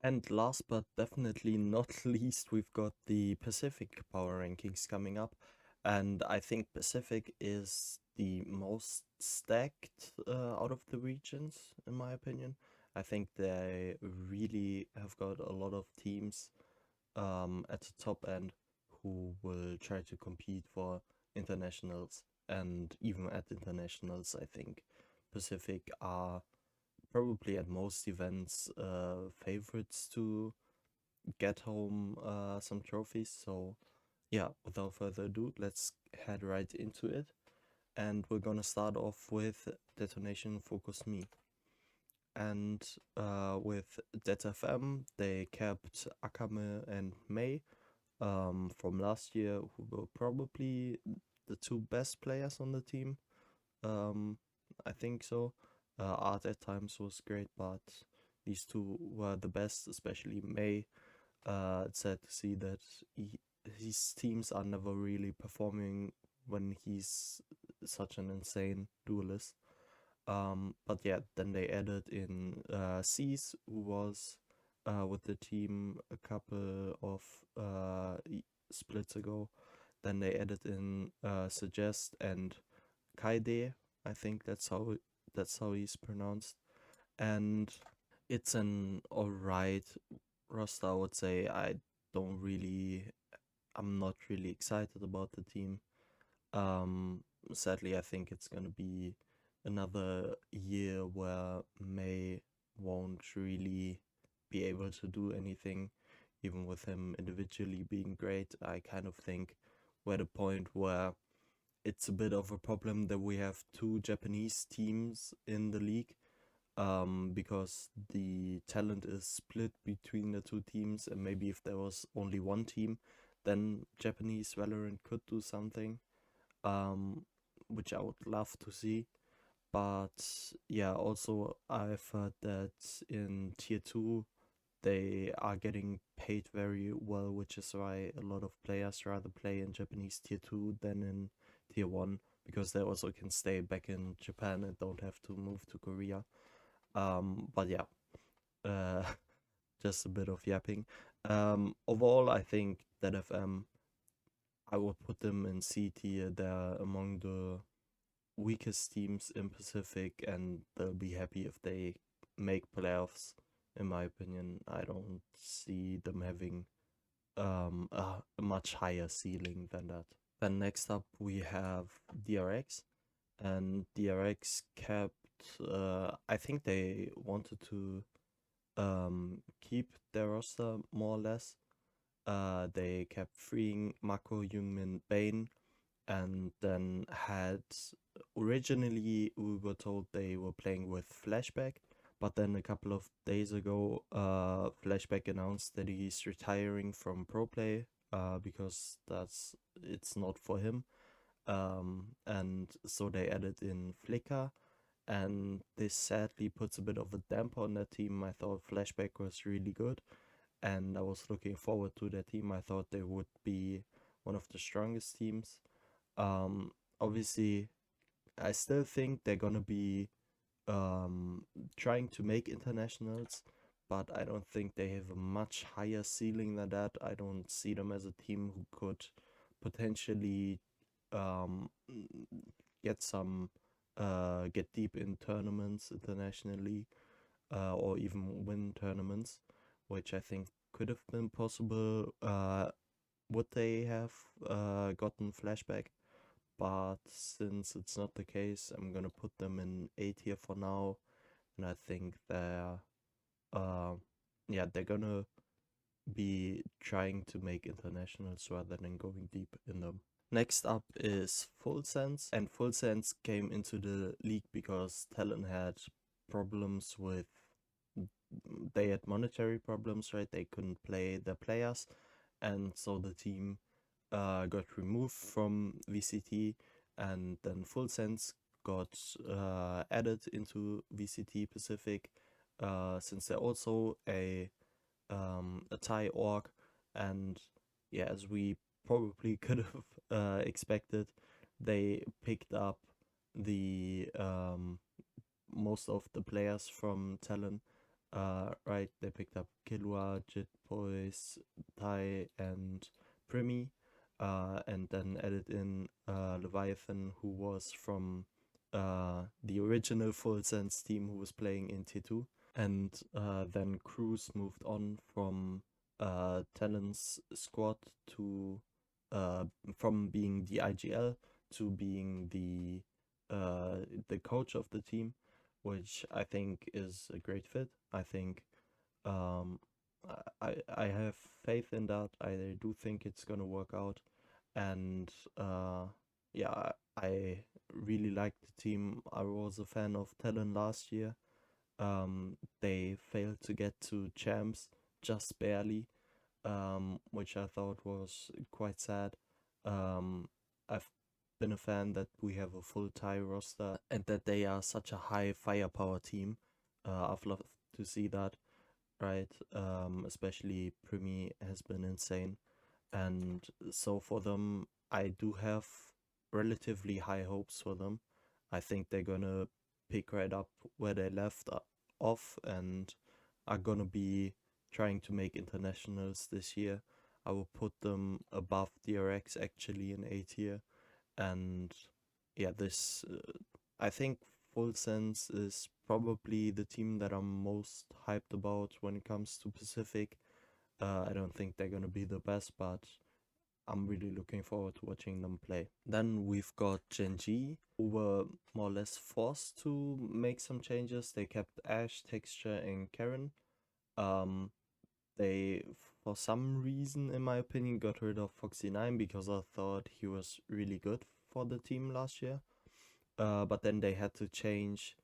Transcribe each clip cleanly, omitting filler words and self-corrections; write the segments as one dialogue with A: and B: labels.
A: And last but definitely not least, we've got the Pacific Power Rankings coming up. And I think Pacific is the most stacked out of the regions, in my opinion. I think they really have got a lot of teams at the top end who will try to compete for internationals. And even at internationals, I think Pacific are probably at most events favorites to get home some trophies. So yeah, without further ado, let's head right into it. And we're gonna start off with Detonation Focus Me. And with ZFM, they kept Akame and Mei from last year, who were probably the two best players on the team. Um, I think so. Art at times was great, but these two were the best, especially May. It's sad to see that his teams are never really performing when he's such an insane duelist. But yeah, then they added in Cease, who was with the team a couple of splits ago. Then they added in Suggest and Kaide. I think that's how he's pronounced. And it's an alright roster, I would say. Don't really I'm not really excited about the team. Um, Sadly, I think it's gonna be another year where May won't really be able to do anything, even with him individually being great. I kind of think we're at a point where it's a bit of a problem that we have two Japanese teams in the league, because the talent is split between the two teams, and maybe if there was only one team, then Japanese Valorant could do something, um, which I would love to see. But yeah, also I've heard that in tier 2 they are getting paid very well, which is why a lot of players rather play in Japanese tier 2 than in tier 1, because they also can stay back in Japan and don't have to move to Korea. But yeah, uh, just a bit of yapping. Overall, I think that FM, I would put them in C tier. They're among the weakest teams in Pacific, and they'll be happy if they make playoffs. In my opinion, I don't see them having a much higher ceiling than that. Then next up we have DRX, and DRX kept. I think they wanted to keep their roster more or less. They kept freeing Mako, Jungmin, Bane, and then had originally we were told they were playing with Flashback, but then a couple of days ago, Flashback announced that he's retiring from pro play, because it's not for him. And so they added in Flicker, and this sadly puts a bit of a damper on that team. I thought Flashback was really good, and I was looking forward to their team. I thought they would be one of the strongest teams. Obviously, I still think they're gonna be um, trying to make internationals, but I don't think they have a much higher ceiling than that. I don't see them as a team who could potentially um, get some get deep in tournaments internationally, or even win tournaments, which I think could have been possible. Would they have gotten Flashback? But since it's not the case, I'm gonna put them in A tier for now, and I think uh, they're gonna be trying to make internationals rather than going deep in them. Next up is Full Sense, and Full Sense came into the league because Talon had problems with they had monetary problems, right? They couldn't play their players, and so the team got removed from VCT, and then Full Sense got added into VCT Pacific, since they're also a Thai org, and yeah, as we probably could have expected, they picked up the most of the players from Talon, Right, they picked up Killua, Jit Boys, Tai, and Primi, and then added in Leviathan, who was from the original Full Sense team who was playing in T2. And then Cruz moved on from Talon's squad to from being the IGL to being the coach of the team, which I think is a great fit. I think um, I have faith in that. I do think it's gonna work out, and yeah, I really like the team. I was a fan of Talon last year. They failed to get to champs just barely, which I thought was quite sad. I've been a fan that we have a full Thai roster and that they are such a high firepower team. I've loved to see that, right? Especially Primi has been insane. And so for them, I do have relatively high hopes for them. I think they're gonna pick right up where they left off and are gonna be trying to make internationals this year. I will put them above DRX actually in A tier. And yeah, this I think Full Sense is probably the team that I'm most hyped about when it comes to Pacific. I don't think they're gonna be the best, but I'm really looking forward to watching them play. Then we've got Gen G, who were more or less forced to make some changes. They kept Ash, Texture, and Karen. Um, they, for some reason, in my opinion, got rid of Foxy9 because I thought he was really good for the team last year. But then they had to change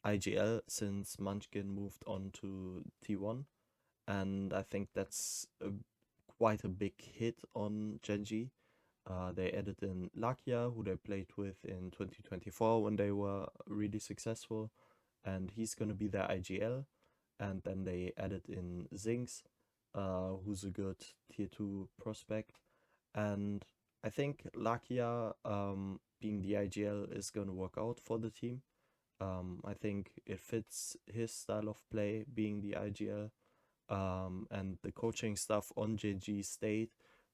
A: IGL since Munchkin moved on to T1. And I think that's quite a big hit on Genji. They added in Lakia, who they played with in 2024 when they were really successful, and he's gonna be their IGL. And then they added in Zinx, who's a good tier 2 prospect. And I think Lakia being the IGL is gonna work out for the team. I think it fits his style of play being the IGL, and the coaching stuff on JG State,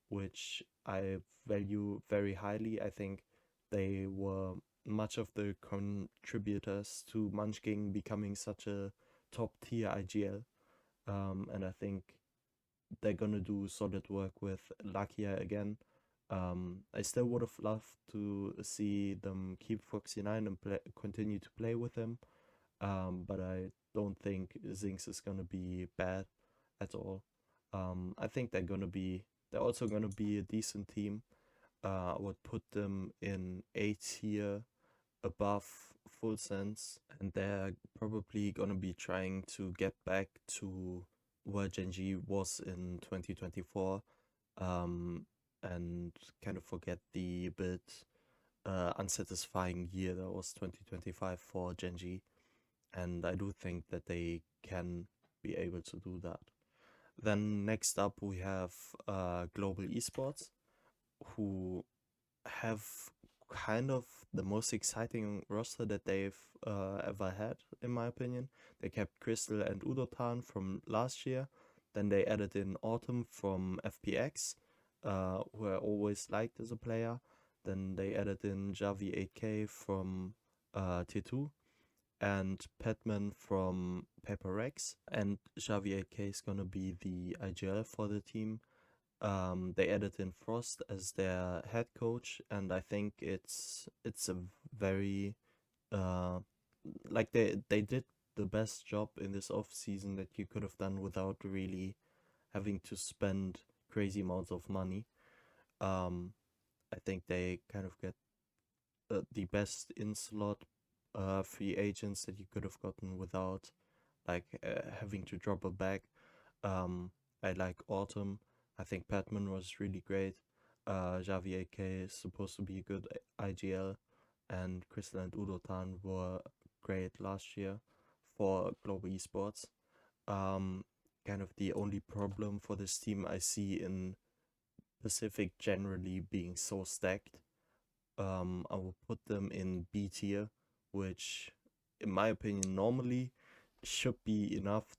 A: which I value very highly. I think they were much of the contributors to Munchkin becoming such a top tier IGL. And I think they're gonna do solid work with Lakia again. I still would have loved to see them keep Foxy9 and continue to play with him. But I don't think Zinx is gonna be bad at all. I think they're also gonna be a decent team. I would put them in A tier above Full Sense, and they're probably gonna be trying to get back to where Genji was in 2024, and kind of forget the bit unsatisfying year that was 2025 for Genji. And I do think that they can be able to do that. Then next up we have Global Esports, who have kind of the most exciting roster that they've ever had, in my opinion. They kept Crystal and Udotan from last year. Then they added in Autumn from FPX, who I always liked as a player. Then they added in Javi 8K from T2 and Petman from Paper Rex. And Javi 8K is gonna be the IGL for the team. They added in Frost as their head coach, and I think it's a very like they did the best job in this off season that you could have done without really having to spend crazy amounts of money. Um, I think they kind of get the best in slot free agents that you could have gotten without like having to drop a bag. I like Autumn. I think Patman was really great. Javi AK is supposed to be a good IGL, and Crystal and Udotan were great last year for global esports. Um, Kind of the only problem for this team I see in Pacific generally being so stacked. I will put them in B tier, which, in my opinion, normally should be enough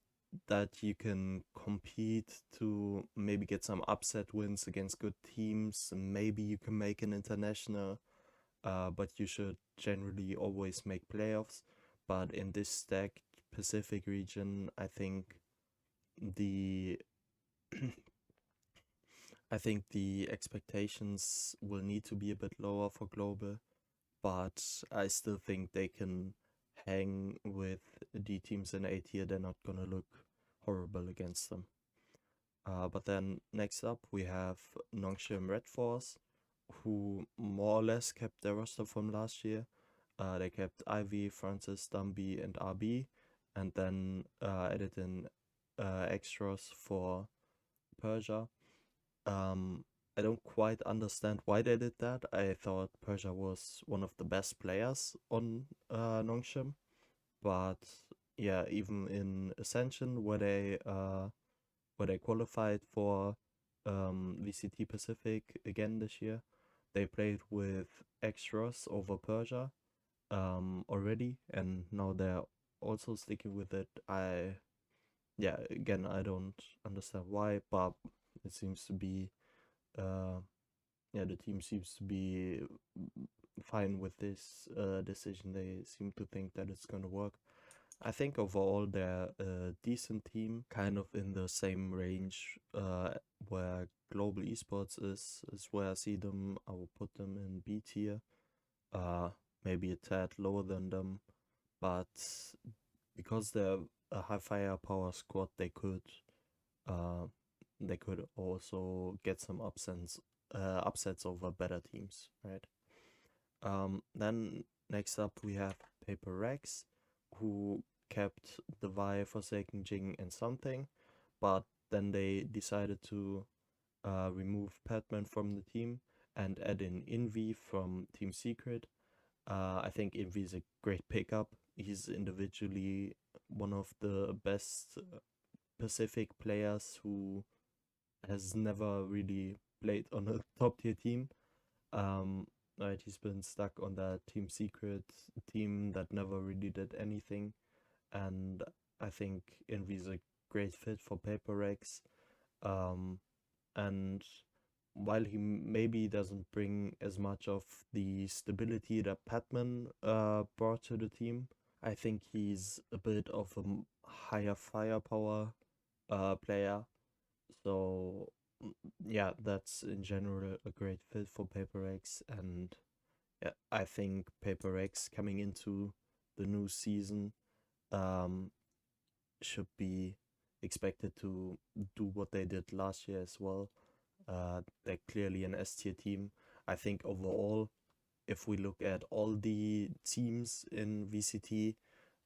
A: that you can compete to maybe get some upset wins against good teams. Maybe you can make an international, but you should generally always make playoffs. But in this stacked Pacific region, the I think the expectations will need to be a bit lower for global, but I still think they can hang with D teams in A tier. They're not gonna look horrible against them. But then next up we have Nongshim Red Force, who more or less kept their roster from last year. They kept Ivy, Francis, Dumby, and RB, and then added in extras for Persia. I don't quite understand why they did that. I thought Persia was one of the best players on Nongshim, but yeah, even in Ascension, where they qualified for VCT Pacific again this year, they played with extras over Persia already, and now they're also sticking with it. Yeah, again, I don't understand why, but it seems to be uh, yeah, the team seems to be fine with this decision. They seem to think that it's gonna work. I think overall they're a decent team, kind of in the same range where global esports is where I see them. I will put them in B tier, uh, maybe a tad lower than them, but because they're a high firepower squad, uh, they could also get some upsets over better teams, right? Then next up we have Paper Rex, who kept the Vi, Forsaken, Jing, and something, but then they decided to remove Padman from the team and add in Invi from Team Secret. I think Invi is a great pickup. He's individually one of the best Pacific players who has never really played on a top tier team. Um, right, he's been stuck on that Team Secret team that never really did anything, and I think Envy's a great fit for Paper Rex. Um, and while he maybe doesn't bring as much of the stability that Patman brought to the team, I think he's a bit of a higher firepower player. So yeah, that's in general a great fit for Paper X, and yeah, I think Paper X coming into the new season um, should be expected to do what they did last year as well. They're clearly an S tier team. I think overall, if we look at all the teams in VCT,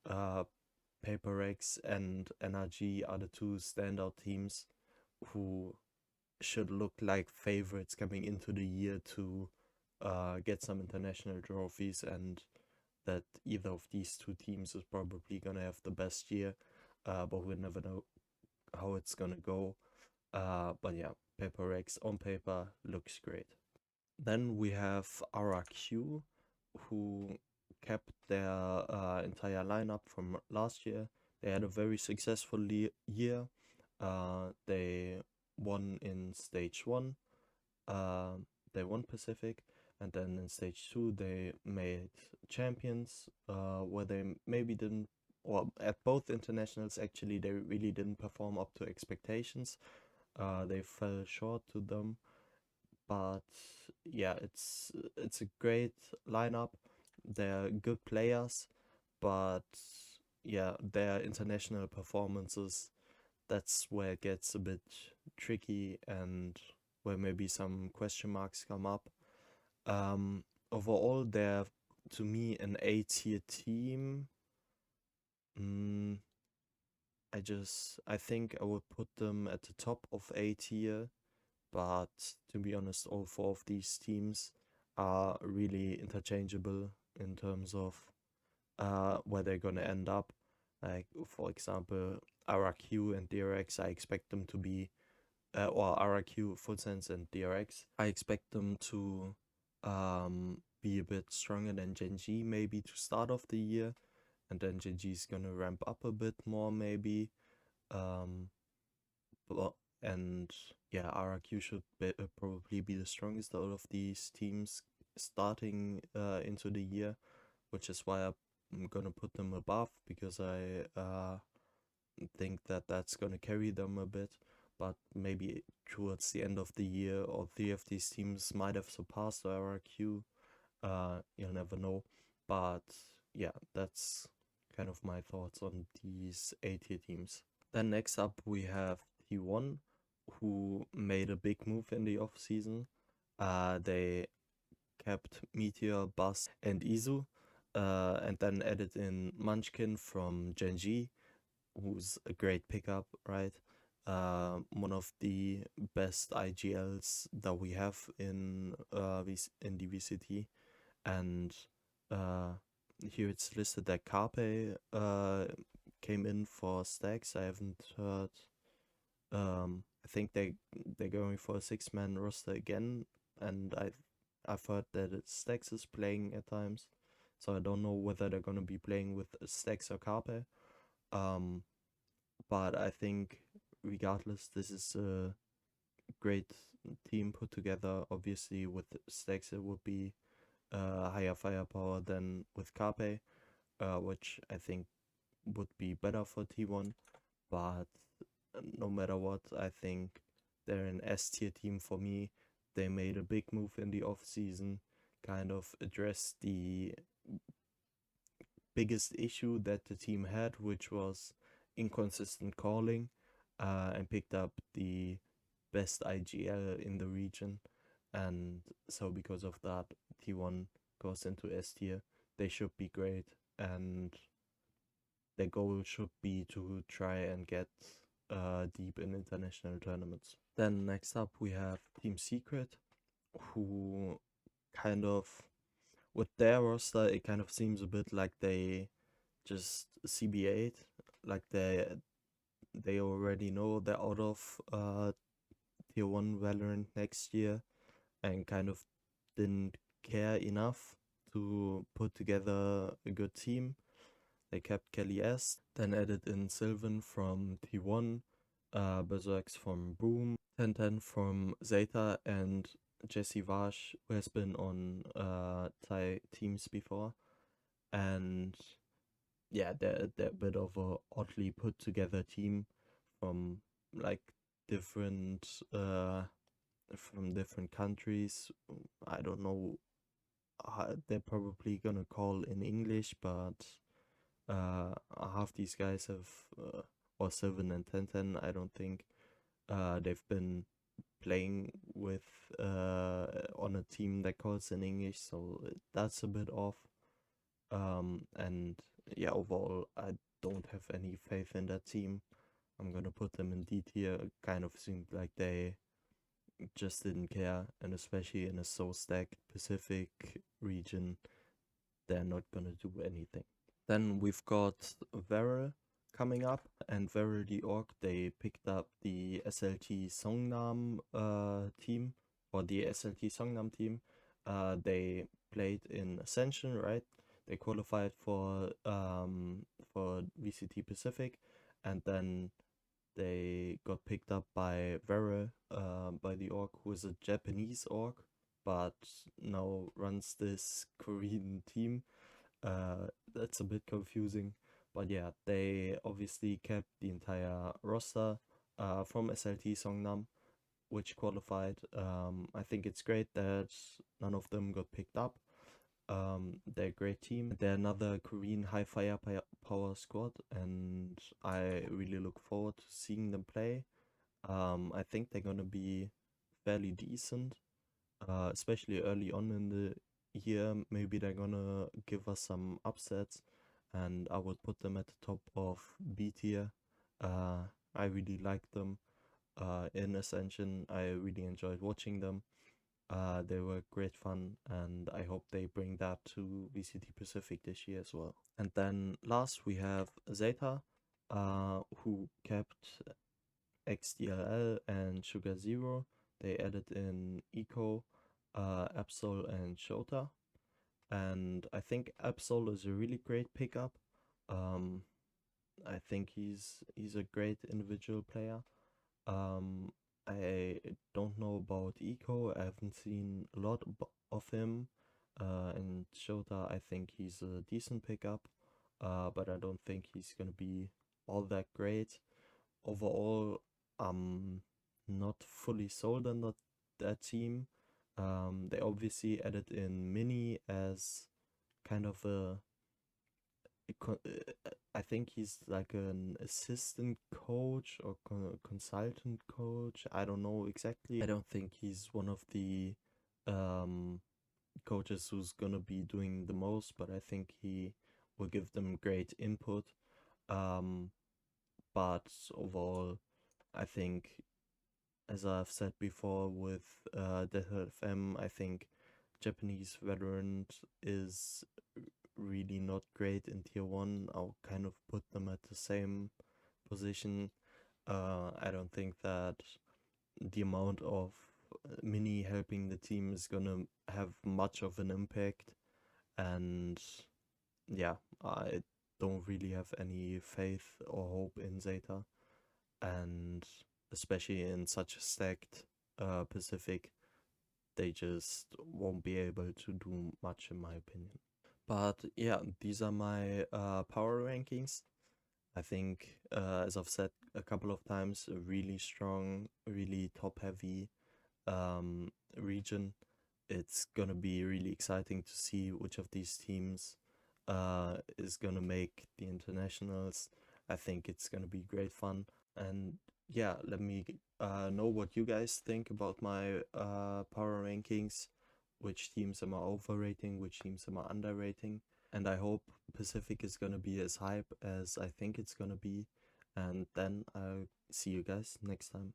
A: uh, Paper X and NRG are the two standout teams who should look like favorites coming into the year to get some international trophies, and that either of these two teams is probably gonna have the best year, but we'll never know how it's gonna go. But yeah, Paper X on paper looks great. Then we have RRQ, who kept their entire lineup from last year. They had a very successful year. They won in stage one. Uh, they won Pacific, and then in stage two they made champions. Where they maybe didn't, or at both internationals actually, they really didn't perform up to expectations. They fell short to them, but yeah, it's a great lineup. They're good players, but yeah, their international performances, that's where it gets a bit tricky and where maybe some question marks come up. Overall, they're to me an A tier team. Mm, I think I would put them at the top of A tier, but to be honest, all four of these teams are really interchangeable in terms of where they're gonna end up. Like for example, RRQ and DRX, I expect them to be, or RRQ, Full Sense, and DRX. I expect them to be a bit stronger than Gen G maybe to start off the year, and then Gen G is gonna ramp up a bit more maybe. Um, and yeah, RRQ should probably be the strongest out of these teams starting into the year, which is why I'm gonna put them above, because I think that that's gonna carry them a bit. But maybe towards the end of the year, all three of these teams might have surpassed RRQ. You'll never know. But yeah, that's kind of my thoughts on these A-tier teams. Then next up we have T1, who made a big move in the off season. They kept Meteor, Buzz, and Izu, and then added in Munchkin from Genji, who's a great pickup, right? One of the best IGLs that we have in the VCT, and uh, here it's listed that Carpe came in for Stacks. I haven't heard. I think they're going for a 6-man roster again, and I've heard that Stacks is playing at times, so I don't know whether they're gonna be playing with Stacks or Carpe. Um, but I think regardless, this is a great team put together. Obviously, with Stacks, it would be higher firepower than with Carpe, which I think would be better for T1. But no matter what, I think they're an S tier team for me. They made a big move in the off season, kind of addressed the biggest issue that the team had, which was inconsistent calling, and picked up the best IGL in the region. And so, because of that, T1 goes into S tier. They should be great, and their goal should be to try and get deep in international tournaments. Then next up we have Team Secret, who kind of, with their roster, it kind of seems a bit like they just CB8, like they already know they're out of tier 1 Valorant next year, and kind of didn't care enough to put together a good team. They kept Kelly S, then added in Sylvan from T1, Berserks from Boom, 1010 from Zeta, and Jesse Vash, who has been on Thai teams before. And yeah, they're a bit of a oddly put together team from like different from different countries. I don't know. They're probably gonna call in English, but half these guys have or 7 and 10, I don't think they've been playing with on a team that calls in English, so that's a bit off. And yeah, overall, I don't have any faith in that team. I'm gonna put them in D tier. Kind of seemed like they just didn't care, and especially in a so stacked Pacific region, they're not gonna do anything. Then we've got Vero coming up, and Vero the org, they picked up the SLT Songnam team, or the SLT Songnam team. They played in Ascension, right? They qualified for VCT Pacific, and then they got picked up by Vero, by the org, who is a Japanese org, but now runs this Korean team. That's a bit confusing, but yeah, they obviously kept the entire roster from SLT Songnam, which qualified. I think it's great that none of them got picked up. They're a great team. They're another Korean high firepower squad, and I really look forward to seeing them play. I think they're gonna be fairly decent, especially early on in the year. Maybe they're gonna give us some upsets, and I would put them at the top of B tier. I really like them in Ascension. I really enjoyed watching them. They were great fun, and I hope they bring that to VCT Pacific this year as well. And then last we have Zeta, who kept XDLL and Sugar Zero. They added in Eco, Absol, and Shota. And I think Absol is a really great pickup. Um, I think he's a great individual player. Um, I don't know about Eco. I haven't seen a lot of him. And Shota, I think he's a decent pickup. But I don't think he's gonna be all that great. Overall, I'm not fully sold on that team. They obviously added in Mini as kind of I think he's like an assistant coach or consultant coach. I don't know exactly. I don't think he's one of the um, coaches who's gonna be doing the most, but I think he will give them great input. Um, but overall, I think, as I've said before with Death FM, I think Japanese Valorant is really not great in tier 1. I'll kind of put them at the same position. I don't think that the amount of Mini helping the team is gonna have much of an impact, and yeah, I don't really have any faith or hope in Zeta, and especially in such a stacked Pacific, they just won't be able to do much, in my opinion. But yeah, these are my power rankings. I think, as I've said a couple of times, a really strong, really top heavy region. It's gonna be really exciting to see which of these teams is gonna make the internationals. I think it's gonna be great fun. And yeah, let me know what you guys think about my power rankings. Which teams am I overrating? Which teams am I underrating? And I hope Pacific is gonna be as hype as I think it's gonna be. And then I'll see you guys next time.